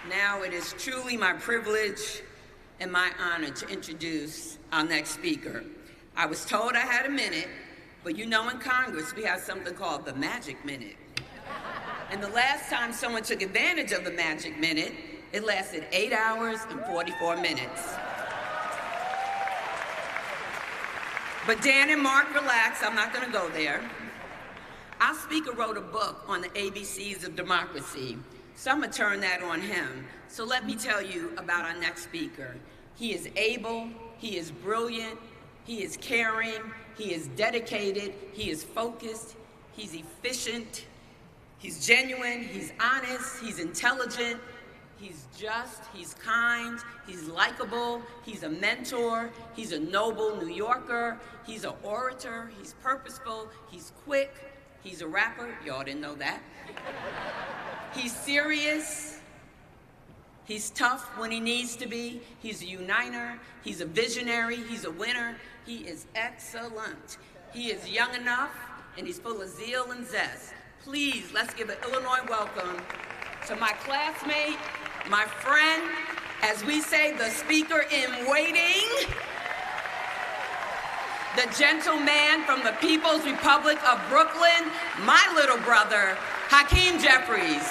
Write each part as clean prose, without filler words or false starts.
Now it is truly my privilege and my honor to introduce our next speaker. I was told I had a minute, but you know in Congress we have something called the magic minute. And the last time someone took advantage of the magic minute, it lasted 8 hours and 44 minutes. But Dan and Mark, relax, I'm not gonna go there. Our speaker wrote a book on the ABCs of democracy, so I'm gonna turn that on him. So let me tell you about our next speaker. He is able, he is brilliant, he is caring, he is dedicated, he is focused, he's efficient, he's genuine, he's honest, he's intelligent, he's just, he's kind, he's likable, he's a mentor, he's a noble New Yorker, he's an orator, he's purposeful, he's quick, he's a rapper, y'all didn't know that. He's serious, he's tough when he needs to be, he's a uniter, he's a visionary, he's a winner, he is excellent. He is young enough and he's full of zeal and zest. Please, let's give an Illinois welcome to my classmate, my friend, as we say, the speaker in waiting, the gentleman from the People's Republic of Brooklyn, my little brother, Hakeem Jeffries.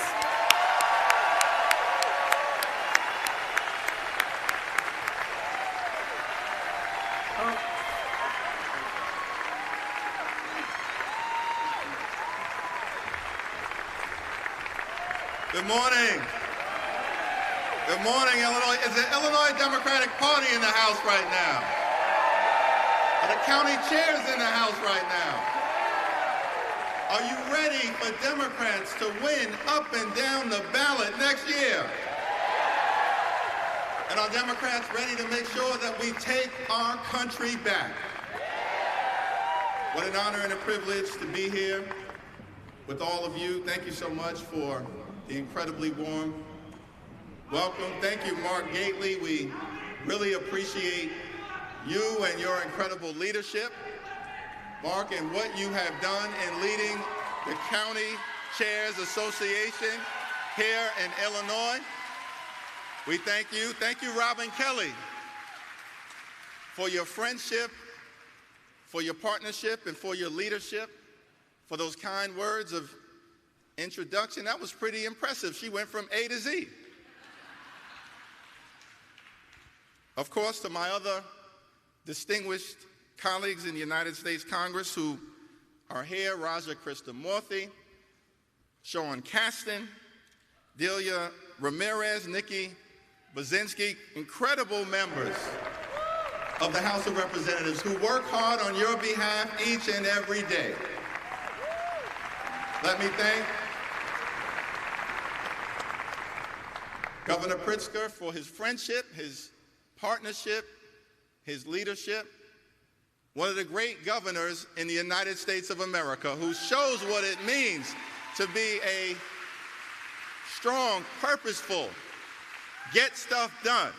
Good morning. Good morning, Illinois. Is the Illinois Democratic Party in the house right now? Are the county chairs in the house right now? Are you ready for Democrats to win up and down the ballot next year? And are Democrats ready to make sure that we take our country back? What an honor and a privilege to be here with all of you. Thank you so much for the incredibly warm welcome. Thank you, Mark Gately. We really appreciate you and your incredible leadership. Mark, and what you have done in leading the County Chairs Association here in Illinois. We thank you. Thank you, Robin Kelly, for your friendship, for your partnership, and for your leadership, for those kind words of introduction. That was pretty impressive. She went from A to Z. Of course, to my other distinguished colleagues in the United States Congress who are here, Raja Krishnamurthy, Sean Casten, Delia Ramirez, Nikki Baczynski, incredible members of the House of Representatives who work hard on your behalf each and every day. Let me thank Governor Pritzker for his friendship, his partnership, his leadership. One of the great governors in the United States of America who shows what it means to be a strong, purposeful, get stuff done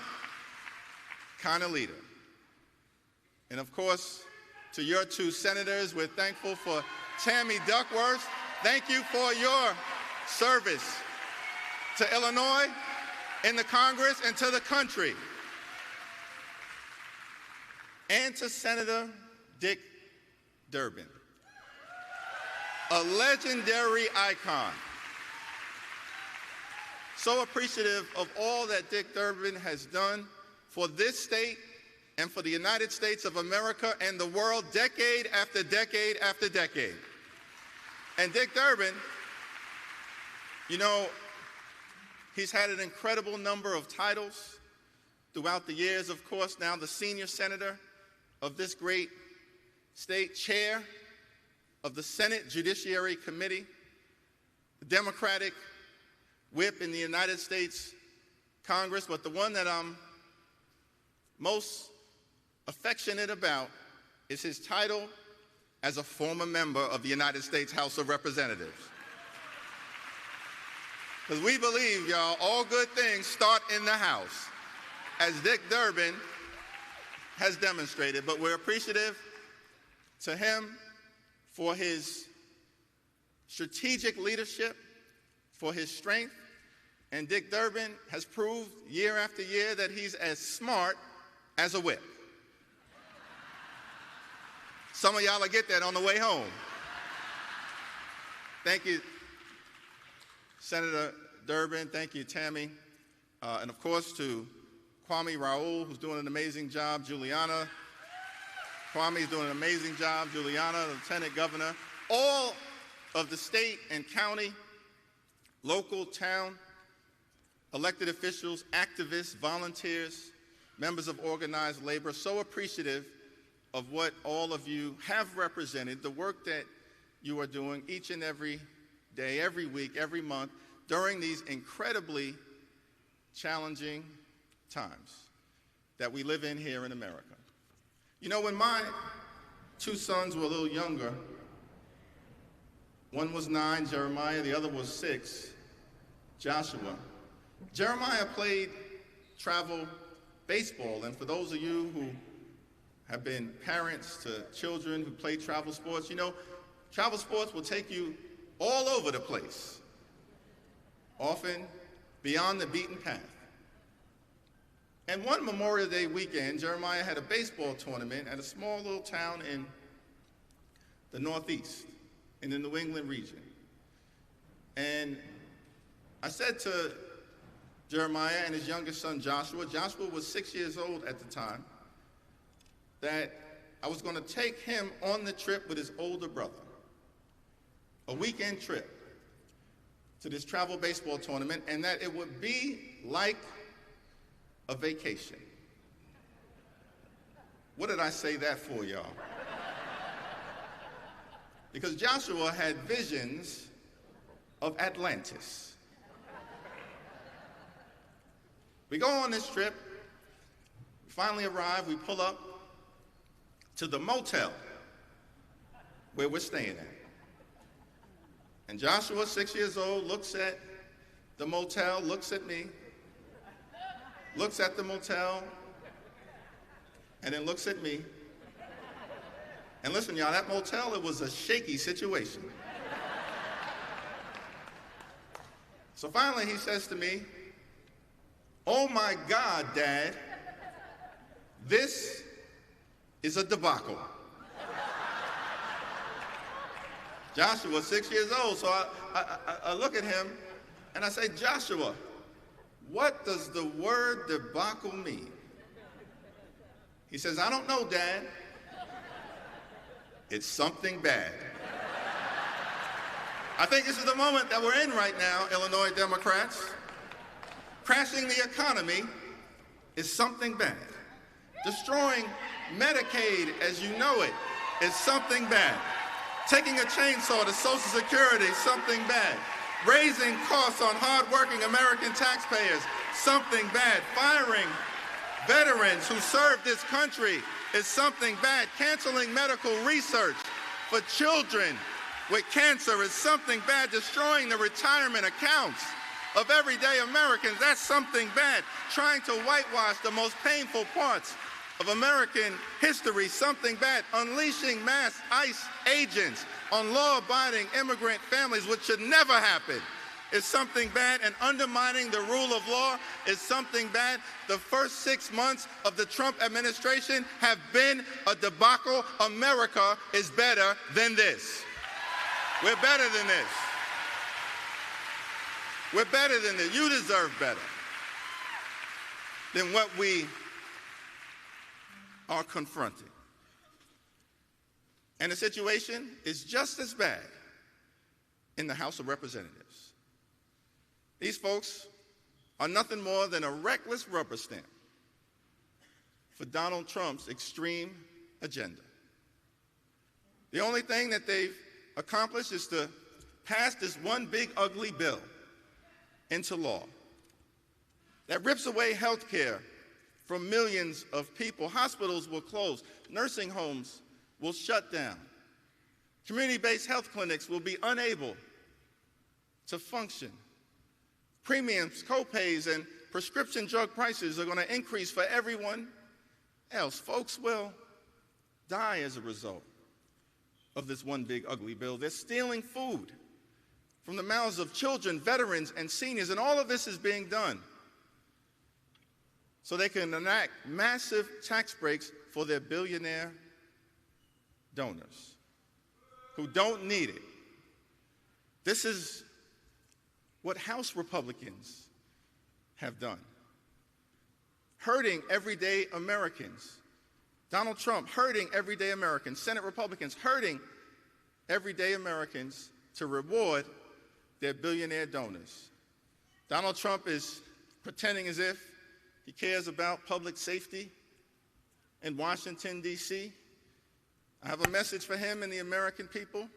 kind of leader. And of course, to your two senators, we're thankful for Tammy Duckworth. Thank you for your service to Illinois, in the Congress, and to the country. And to Senator Dick Durbin, a legendary icon. So appreciative of all that Dick Durbin has done for this state and for the United States of America and the world, decade after decade after decade. And Dick Durbin, you know, he's had an incredible number of titles throughout the years. Of course, now the senior senator of this great state, chair of the Senate Judiciary Committee, the Democratic whip in the United States Congress, but the one that I'm most affectionate about is his title as a former member of the United States House of Representatives. Because we believe, y'all, all good things start in the House, as Dick Durbin has demonstrated. But we're appreciative to him for his strategic leadership, for his strength, And Dick Durbin has proved year after year that he's as smart as a whip. Some of y'all will get that on the way home. Thank you, Senator Durbin. Thank you, Tammy. And of course to Kwame Raoul, who's doing an amazing job. Juliana. Kwame's doing an amazing job. Juliana, the Lieutenant Governor. All of the state and county, local, town, elected officials, activists, volunteers, members of organized labor, so appreciative of what all of you have represented, the work that you are doing each and every day, every week, every month, during these incredibly challenging times that we live in here in America. You know, when my two sons were a little younger, one was 9, Jeremiah, the other was 6, Joshua. Jeremiah played travel baseball, and for those of you who have been parents to children who play travel sports, you know, travel sports will take you all over the place, often beyond the beaten path. And one Memorial Day weekend, Jeremiah had a baseball tournament at a small little town in the Northeast, in the New England region. And I said to Jeremiah and his youngest son, Joshua was 6 years old at the time, that I was going to take him on the trip with his older brother, a weekend trip to this travel baseball tournament, and that it would be like a vacation. What did I say that for, y'all? Because Joshua had visions of Atlantis. We go on this trip, finally arrive, we pull up to the motel where we're staying at. And Joshua, 6 years old, looks at the motel, looks at me, looks at the motel, and then looks at me. And listen, y'all, that motel, it was a shaky situation. So finally he says to me, "Oh my God, Dad, this is a debacle." Joshua, 6 years old, so I look at him and I say, "Joshua, what does the word debacle mean?" He says, "I don't know, Dad. It's something bad." I think this is the moment that we're in right now, Illinois Democrats. Crashing the economy is something bad. Destroying Medicaid as you know it is something bad. Taking a chainsaw to Social Security, something bad. Raising costs on hard-working American taxpayers, something bad. Firing veterans who served this country is something bad. Canceling medical research for children with cancer is something bad. Destroying the retirement accounts of everyday Americans, that's something bad. Trying to whitewash the most painful parts of American history, something bad. Unleashing mass ICE agents on law-abiding immigrant families, which should never happen, is something bad. And undermining the rule of law is something bad. The first 6 months of the Trump administration have been a debacle. America is better than this. We're better than this. We're better than this. You deserve better than what we are confronting. And the situation is just as bad in the House of Representatives. These folks are nothing more than a reckless rubber stamp for Donald Trump's extreme agenda. The only thing that they've accomplished is to pass this one big ugly bill into law that rips away health care from millions of people. Hospitals will close. Nursing homes will shut down. Community-based health clinics will be unable to function. Premiums, co-pays, and prescription drug prices are going to increase for everyone else. Folks will die as a result of this one big ugly bill. They're stealing food from the mouths of children, veterans, and seniors, and all of this is being done so they can enact massive tax breaks for their billionaire donors who don't need it. This is what House Republicans have done, hurting everyday Americans. Donald Trump hurting everyday Americans. Senate Republicans hurting everyday Americans to reward their billionaire donors. Donald Trump is pretending as if he cares about public safety in Washington, D.C. I have a message for him and the American people.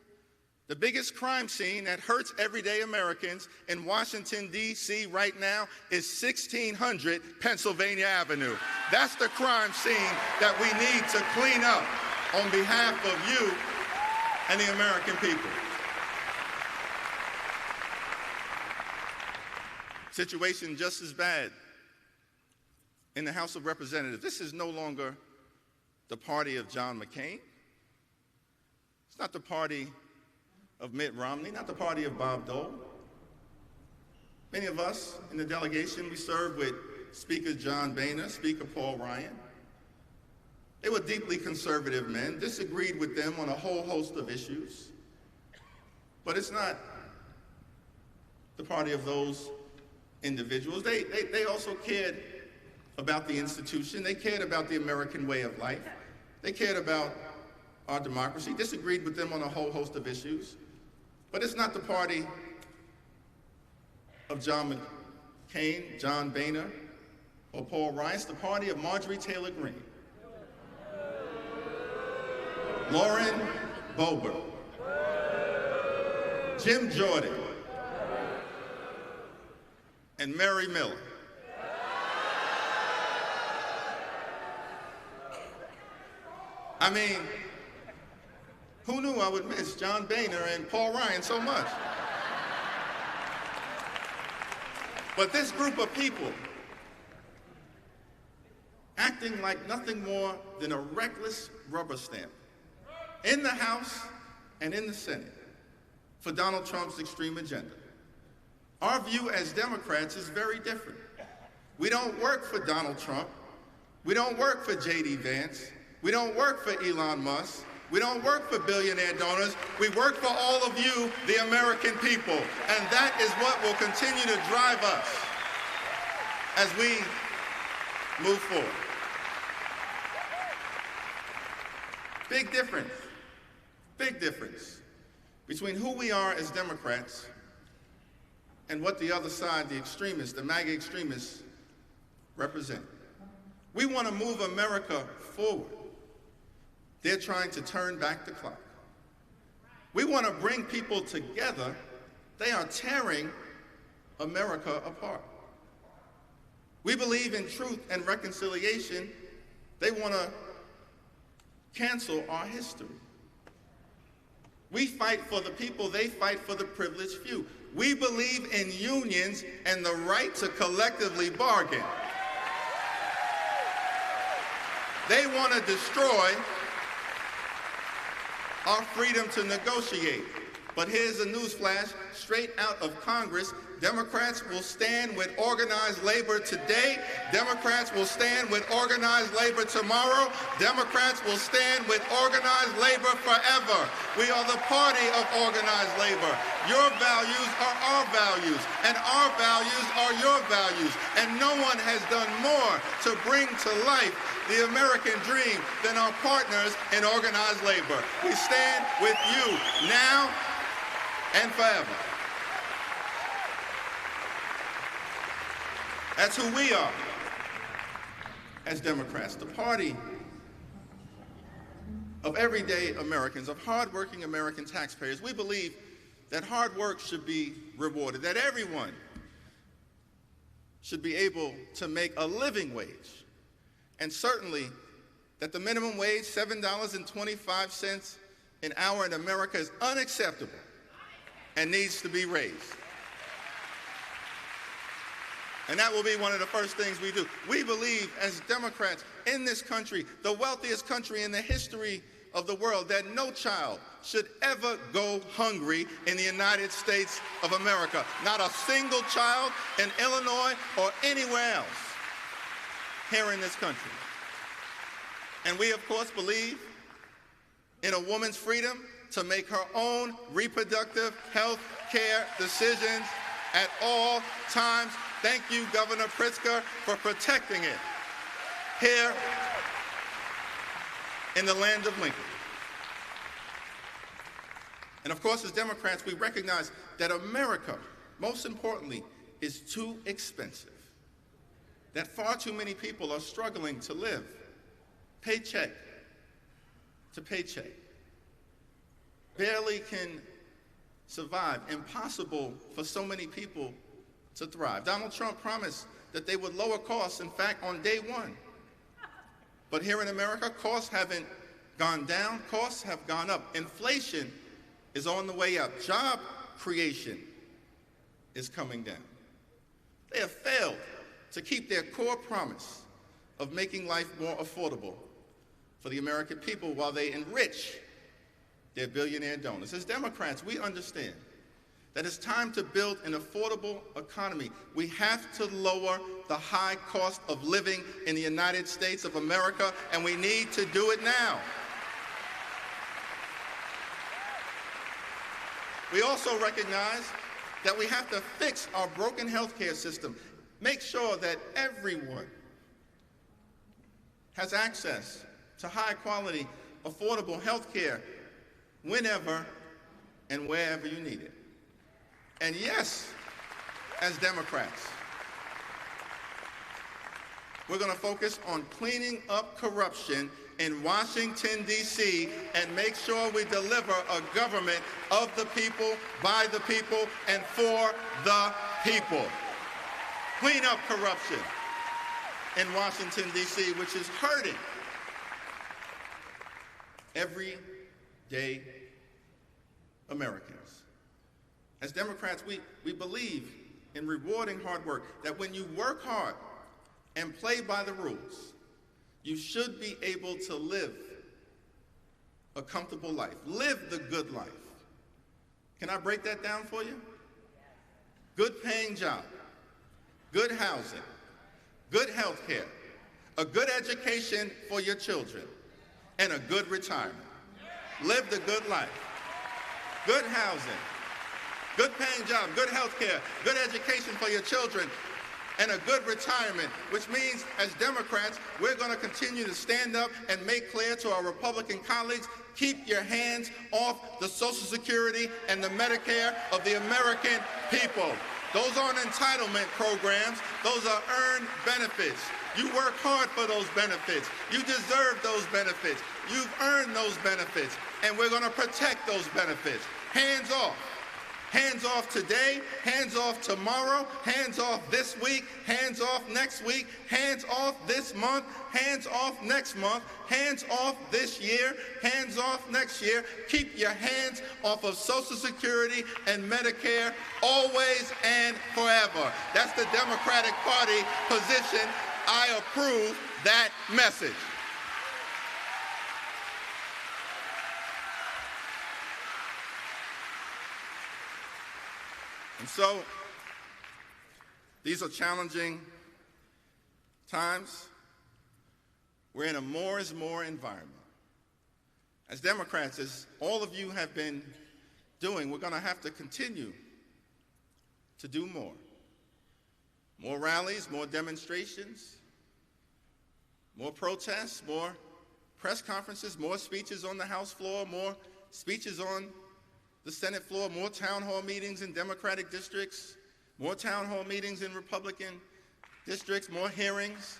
The biggest crime scene that hurts everyday Americans in Washington, D.C. right now is 1600 Pennsylvania Avenue. That's the crime scene that we need to clean up on behalf of you and the American people. Situation just as bad in the House of Representatives. This is no longer the party of John McCain. It's not the party of Mitt Romney, not the party of Bob Dole. Many of us in the delegation, we served with Speaker John Boehner, Speaker Paul Ryan. They were deeply conservative men, disagreed with them on a whole host of issues. But it's not the party of those individuals. They also cared about the institution. They cared about the American way of life. They cared about our democracy, disagreed with them on a whole host of issues. But it's not the party of John McCain, John Boehner, or Paul Ryan. It's the party of Marjorie Taylor Greene, Lauren Boebert, Jim Jordan, and Mary Miller. I mean, who knew I would miss John Boehner and Paul Ryan so much? But this group of people, acting like nothing more than a reckless rubber stamp in the House and in the Senate for Donald Trump's extreme agenda. Our view as Democrats is very different. We don't work for Donald Trump. We don't work for J.D. Vance. We don't work for Elon Musk. We don't work for billionaire donors. We work for all of you, the American people. And that is what will continue to drive us as we move forward. Big difference between who we are as Democrats and what the other side, the extremists, the MAGA extremists, represent. We want to move America forward. They're trying to turn back the clock. We want to bring people together. They are tearing America apart. We believe in truth and reconciliation. They want to cancel our history. We fight for the people, they fight for the privileged few. We believe in unions and the right to collectively bargain. They want to destroy our freedom to negotiate. But here's a newsflash, straight out of Congress. Democrats will stand with organized labor today. Democrats will stand with organized labor tomorrow. Democrats will stand with organized labor forever. We are the party of organized labor. Your values are our values, and our values are your values. And no one has done more to bring to life the American dream than our partners in organized labor. We stand with you now and forever. That's who we are as Democrats, the party of everyday Americans, of hardworking American taxpayers. We believe that hard work should be rewarded, that everyone should be able to make a living wage, and certainly that the minimum wage, $7.25 an hour in America, is unacceptable and needs to be raised. And that will be one of the first things we do. We believe as Democrats in this country, the wealthiest country in the history of the world that no child should ever go hungry in the United States of America. Not a single child in Illinois or anywhere else here in this country. And we, of course, believe in a woman's freedom to make her own reproductive health care decisions at all times. Thank you, Governor Pritzker, for protecting it here in the land of Lincoln. And of course, as Democrats, we recognize that America, most importantly, is too expensive, that far too many people are struggling to live paycheck to paycheck, barely can survive, impossible for so many people to thrive. Donald Trump promised that they would lower costs, in fact, on day one. But here in America, costs haven't gone down, costs have gone up. Inflation is on the way up. Job creation is coming down. They have failed to keep their core promise of making life more affordable for the American people while they enrich their billionaire donors. As Democrats, we understand that it's time to build an affordable economy. We have to lower the high cost of living in the United States of America, and we need to do it now. We also recognize that we have to fix our broken healthcare system, make sure that everyone has access to high-quality, affordable healthcare whenever and wherever you need it. And yes, as Democrats, we're going to focus on cleaning up corruption in Washington, D.C., and make sure we deliver a government of the people, by the people, and for the people. Clean up corruption in Washington, D.C., which is hurting everyday Americans. As Democrats, we believe in rewarding hard work, that when you work hard and play by the rules, you should be able to live a comfortable life, live the good life. Can I break that down for you? Good paying job, good housing, good health care, a good education for your children, and a good retirement. Live the good life. Good housing, good paying job, good health care, good education for your children, and a good retirement, which means as Democrats, we're going to continue to stand up and make clear to our Republican colleagues, keep your hands off the Social Security and the Medicare of the American people. Those aren't entitlement programs. Those are earned benefits. You work hard for those benefits. You deserve those benefits. You've earned those benefits, and we're going to protect those benefits. Hands off. Hands off today, hands off tomorrow, hands off this week, hands off next week, hands off this month, hands off next month, hands off this year, hands off next year. Keep your hands off of Social Security and Medicare always and forever. That's the Democratic Party position. I approve that message. And so, these are challenging times. We're in a more is more environment. As Democrats, as all of you have been doing, we're going to have to continue to do more. More rallies, more demonstrations, more protests, more press conferences, more speeches on the House floor, more speeches on the Senate floor, more town hall meetings in Democratic districts, more town hall meetings in Republican districts, more hearings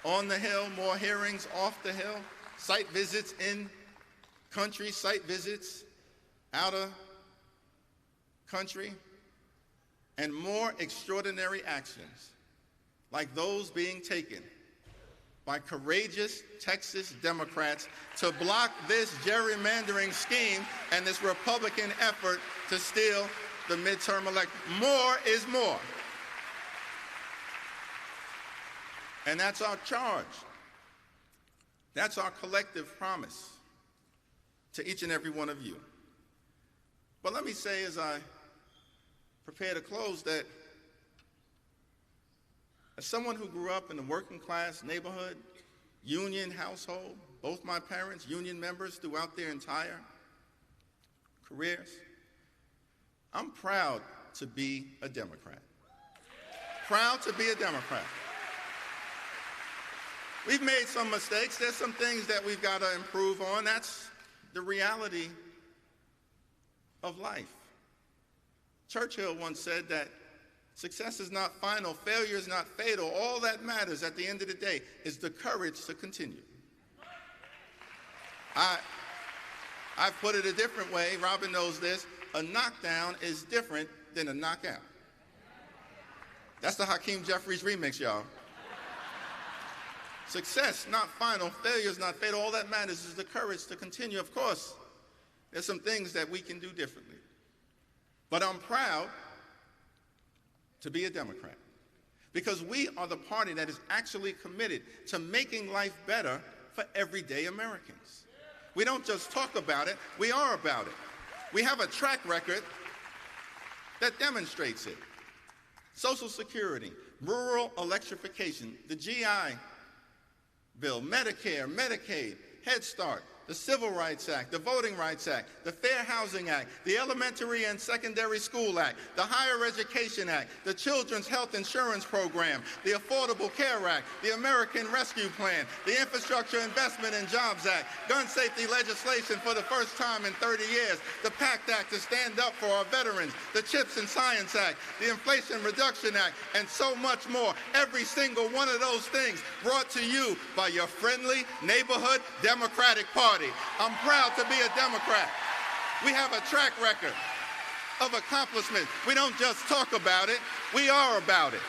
on the Hill, more hearings off the Hill, site visits in country, site visits out of country, and more extraordinary actions like those being taken by courageous Texas Democrats to block this gerrymandering scheme and this Republican effort to steal the midterm election. More is more. And that's our charge. That's our collective promise to each and every one of you. But let me say, as I prepare to close, that as someone who grew up in a working class neighborhood, union household, both my parents, union members throughout their entire careers, I'm proud to be a Democrat. Proud to be a Democrat. We've made some mistakes. There's some things that we've got to improve on. That's the reality of life. Churchill once said that success is not final, failure is not fatal. All that matters at the end of the day is the courage to continue. I've put it a different way. Robin knows this. A knockdown is different than a knockout. That's the Hakeem Jeffries remix, y'all. Success, not final. Failure is not fatal. All that matters is the courage to continue. Of course, there's some things that we can do differently. But I'm proud to be a Democrat because we are the party that is actually committed to making life better for everyday Americans. We don't just talk about it, we are about it. We have a track record that demonstrates it. Social Security, rural electrification, the GI Bill, Medicare, Medicaid, Head Start, the Civil Rights Act, the Voting Rights Act, the Fair Housing Act, the Elementary and Secondary School Act, the Higher Education Act, the Children's Health Insurance Program, the Affordable Care Act, the American Rescue Plan, the Infrastructure Investment and Jobs Act, gun safety legislation for the first time in 30 years, the PACT Act to stand up for our veterans, the CHIPS and Science Act, the Inflation Reduction Act, and so much more. Every single one of those things brought to you by your friendly neighborhood Democratic Party. I'm proud to be a Democrat. We have a track record of accomplishment. We don't just talk about it, we are about it.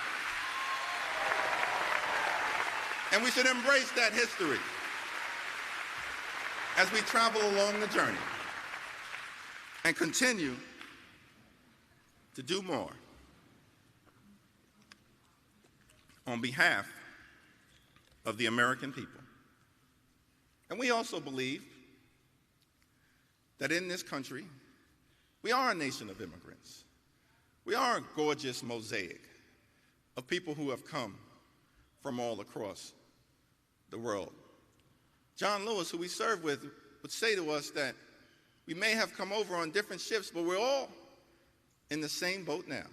And we should embrace that history as we travel along the journey and continue to do more on behalf of the American people. And we also believe that in this country, we are a nation of immigrants. We are a gorgeous mosaic of people who have come from all across the world. John Lewis, who we served with, would say to us that we may have come over on different ships, but we're all in the same boat now.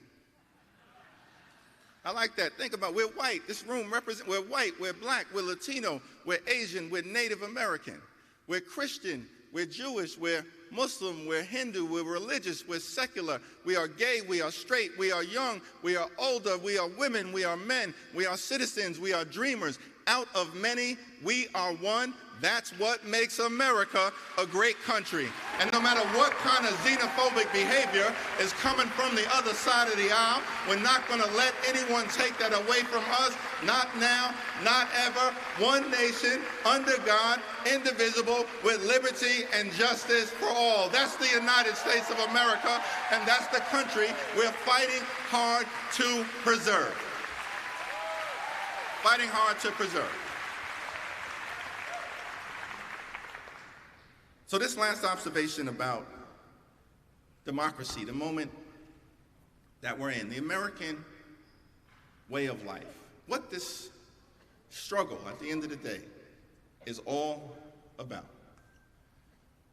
I like that. Think about it. We're white. This room represents, we're white, we're black, we're Latino, we're Asian, we're Native American, we're Christian, we're Jewish, we're Muslim, we're Hindu, we're religious, we're secular, we are gay, we are straight, we are young, we are older, we are women, we are men, we are citizens, we are dreamers. Out of many, we are one. That's what makes America a great country. And no matter what kind of xenophobic behavior is coming from the other side of the aisle, we're not going to let anyone take that away from us. Not now, not ever. One nation, under God, indivisible, with liberty and justice for all. That's the United States of America, and that's the country we're fighting hard to preserve. Fighting hard to preserve. So this last observation about democracy, the moment that we're in, the American way of life, what this struggle at the end of the day is all about.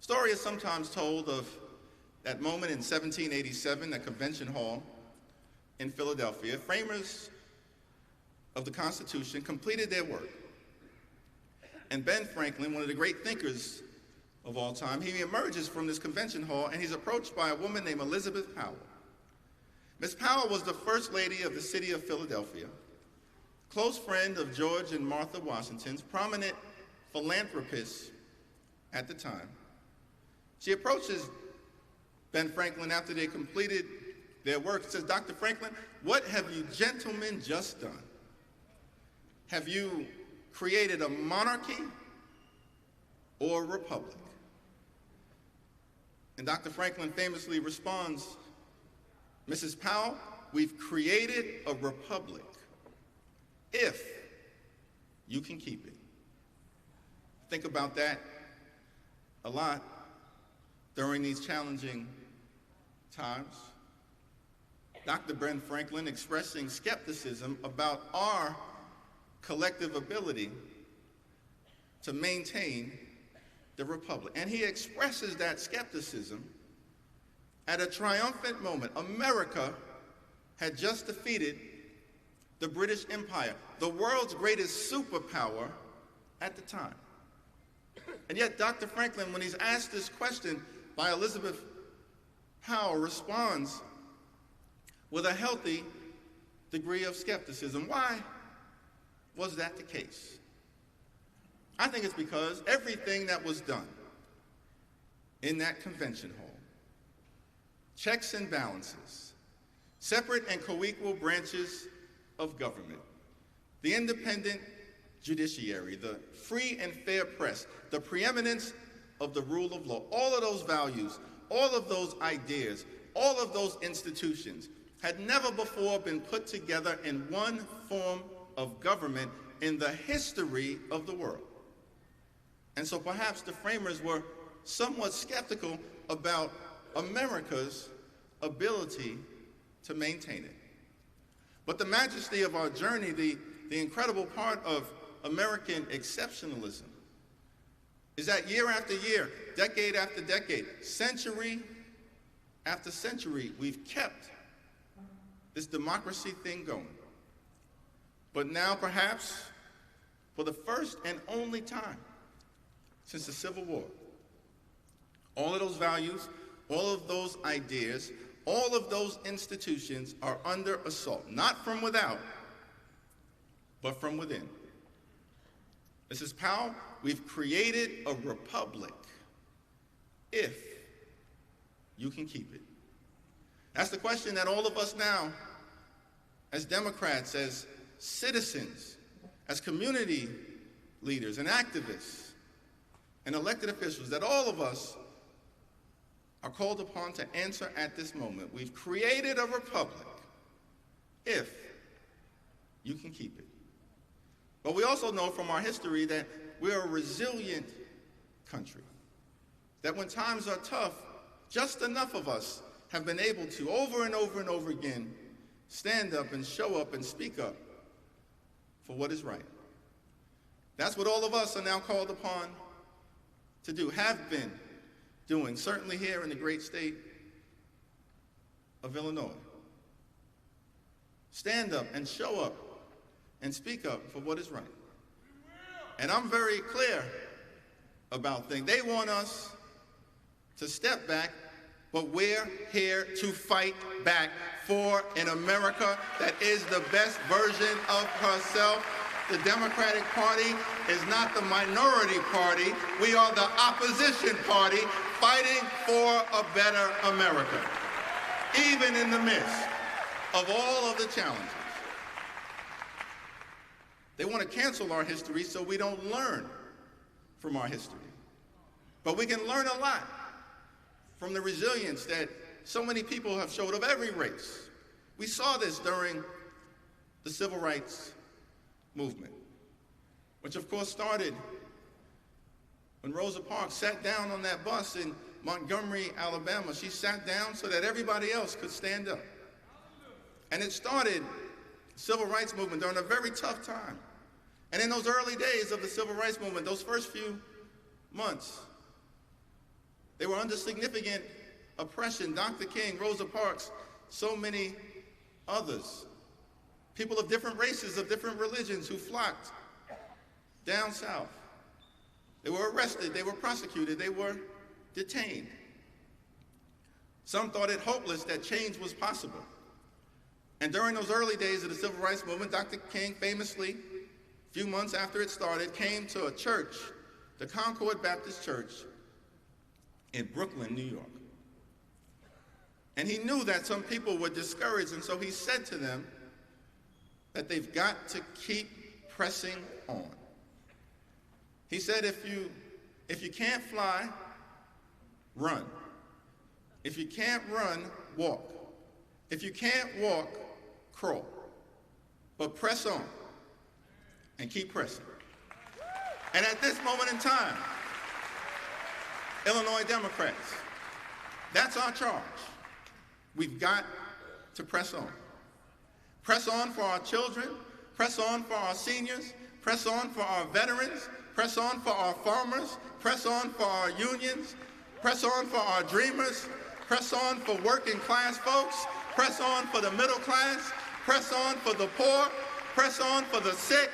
Story is sometimes told of that moment in 1787 at Convention Hall in Philadelphia. Framers of the Constitution completed their work. And Ben Franklin, one of the great thinkers of all time, he emerges from this convention hall and he's approached by a woman named Elizabeth Powell. Miss Powell was the first lady of the city of Philadelphia, close friend of George and Martha Washington's, prominent philanthropist at the time. She approaches Ben Franklin after they completed their work and says, "Dr. Franklin, what have you gentlemen just done? Have you created a monarchy or a republic?" And Dr. Franklin famously responds, "Mrs. Powell, we've created a republic if you can keep it." Think about that a lot during these challenging times. Dr. Ben Franklin expressing skepticism about our collective ability to maintain the republic. And he expresses that skepticism at a triumphant moment. America had just defeated the British Empire, the world's greatest superpower at the time. And yet Dr. Franklin, when he's asked this question by Elizabeth Powell, responds with a healthy degree of skepticism. Why was that the case? I think it's because everything that was done in that convention hall, checks and balances, separate and co-equal branches of government, the independent judiciary, the free and fair press, the preeminence of the rule of law, all of those values, all of those ideas, all of those institutions had never before been put together in one form of government in the history of the world. And so perhaps the framers were somewhat skeptical about America's ability to maintain it. But the majesty of our journey, the incredible part of American exceptionalism, is that year after year, decade after decade, century after century, we've kept this democracy thing going. But now, perhaps, for the first and only time since the Civil War, all of those values, all of those ideas, all of those institutions are under assault, not from without, but from within. Mrs. Powell, we've created a republic if you can keep it. That's the question that all of us now, as Democrats, as citizens, as community leaders and activists and elected officials, that all of us are called upon to answer at this moment. We've created a republic if you can keep it. But we also know from our history that we're a resilient country, that when times are tough, just enough of us have been able to, over and over and over again, stand up and show up and speak up for what is right. That's what all of us are now called upon to do, have been doing, certainly here in the great state of Illinois. Stand up and show up and speak up for what is right. And I'm very clear about things. They want us to step back, but we're here to fight back for an America that is the best version of herself. The Democratic Party is not the minority party. We are the opposition party fighting for a better America, even in the midst of all of the challenges. They want to cancel our history so we don't learn from our history. But we can learn a lot from the resilience that so many people have showed of every race. We saw this during the Civil Rights Movement, which of course started when Rosa Parks sat down on that bus in Montgomery, Alabama. She sat down so that everybody else could stand up. And it started the Civil Rights Movement during a very tough time. And in those early days of the Civil Rights Movement, those first few months, they were under significant oppression. Dr. King, Rosa Parks, so many others. People of different races, of different religions who flocked down south. They were arrested, they were prosecuted, they were detained. Some thought it hopeless that change was possible. And during those early days of the Civil Rights Movement, Dr. King famously, a few months after it started, came to a church, the Concord Baptist Church in Brooklyn, New York. And he knew that some people were discouraged, and so he said to them that they've got to keep pressing on. He said, if you can't fly, run. If you can't run, walk. If you can't walk, crawl. But press on and keep pressing. And at this moment in time, Illinois Democrats, That's our charge. We've got to press on. Press on for our children, press on for our seniors, press on for our veterans, press on for our farmers, press on for our unions, press on for our dreamers, press on for working class folks, press on for the middle class, press on for the poor, press on for the sick,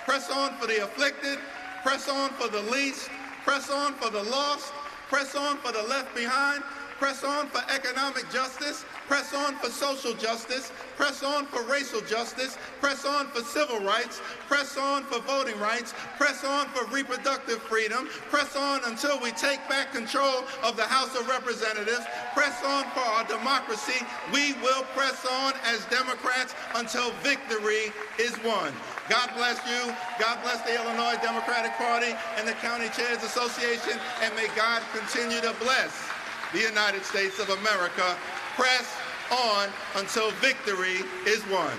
press on for the afflicted, press on for the least, press on for the lost, press on for the left behind, press on for economic justice, press on for social justice, press on for racial justice, press on for civil rights, press on for voting rights, press on for reproductive freedom, press on until we take back control of the House of Representatives, press on for our democracy. We will press on as Democrats until victory is won. God bless you. God bless the Illinois Democratic Party and the County Chairs Association, and may God continue to bless the United States of America. Press on until victory is won.